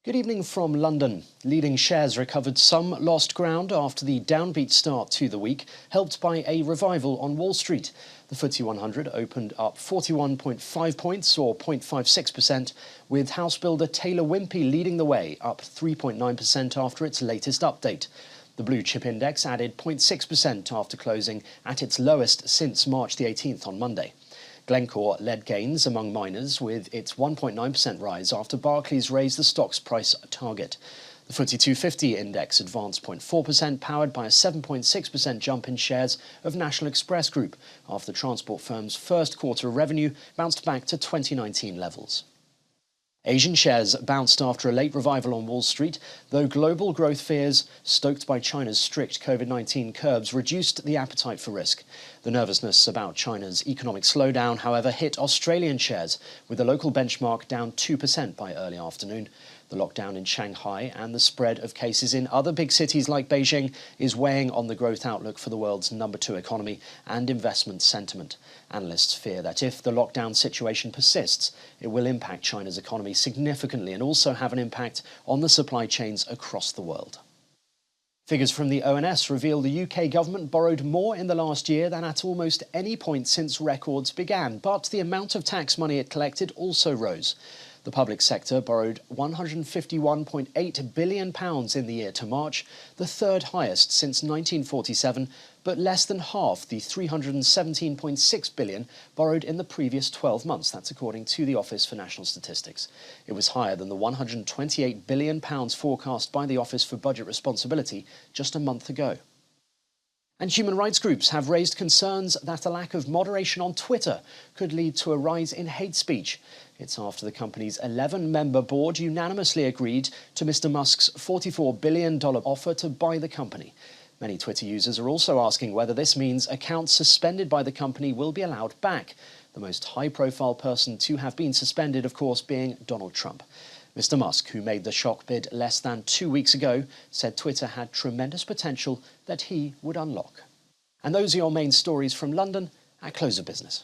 Good evening from London. Leading shares recovered some lost ground after the downbeat start to the week, helped by a revival on Wall Street. The FTSE 100 opened up 41.5 points, or 0.56%, with house builder Taylor Wimpey leading the way, up 3.9% after its latest update. The blue chip index added 0.6% after closing at its lowest since March the 18th on Monday. Glencore led gains among miners with its 1.9% rise after Barclays raised the stock's price target. The FTSE 250 index advanced 0.4%, powered by a 7.6% jump in shares of National Express Group after the transport firm's first quarter revenue bounced back to 2019 levels. Asian shares bounced after a late revival on Wall Street, though global growth fears, stoked by China's strict COVID-19 curbs, reduced the appetite for risk. The nervousness about China's economic slowdown, however, hit Australian shares, with the local benchmark down 2% by early afternoon. The lockdown in Shanghai and the spread of cases in other big cities like Beijing is weighing on the growth outlook for the world's number 2 economy and investment sentiment. Analysts fear that if the lockdown situation persists, it will impact China's economy significantly and also have an impact on the supply chains across the world. Figures from the ONS reveal the UK government borrowed more in the last year than at almost any point since records began, but the amount of tax money it collected also rose. The public sector borrowed £151.8 billion in the year to March, the third highest since 1947, but less than half the £317.6 billion borrowed in the previous 12 months. That's according to the Office for National Statistics. It was higher than the £128 billion forecast by the Office for Budget Responsibility just a month ago. And human rights groups have raised concerns that a lack of moderation on Twitter could lead to a rise in hate speech. It's after the company's 11-member board unanimously agreed to Mr. Musk's $44 billion offer to buy the company. Many Twitter users are also asking whether this means accounts suspended by the company will be allowed back. The most high-profile person to have been suspended, of course, being Donald Trump. Mr. Musk, who made the shock bid less than 2 weeks ago, said Twitter had tremendous potential that he would unlock. And those are your main stories from London at close of business.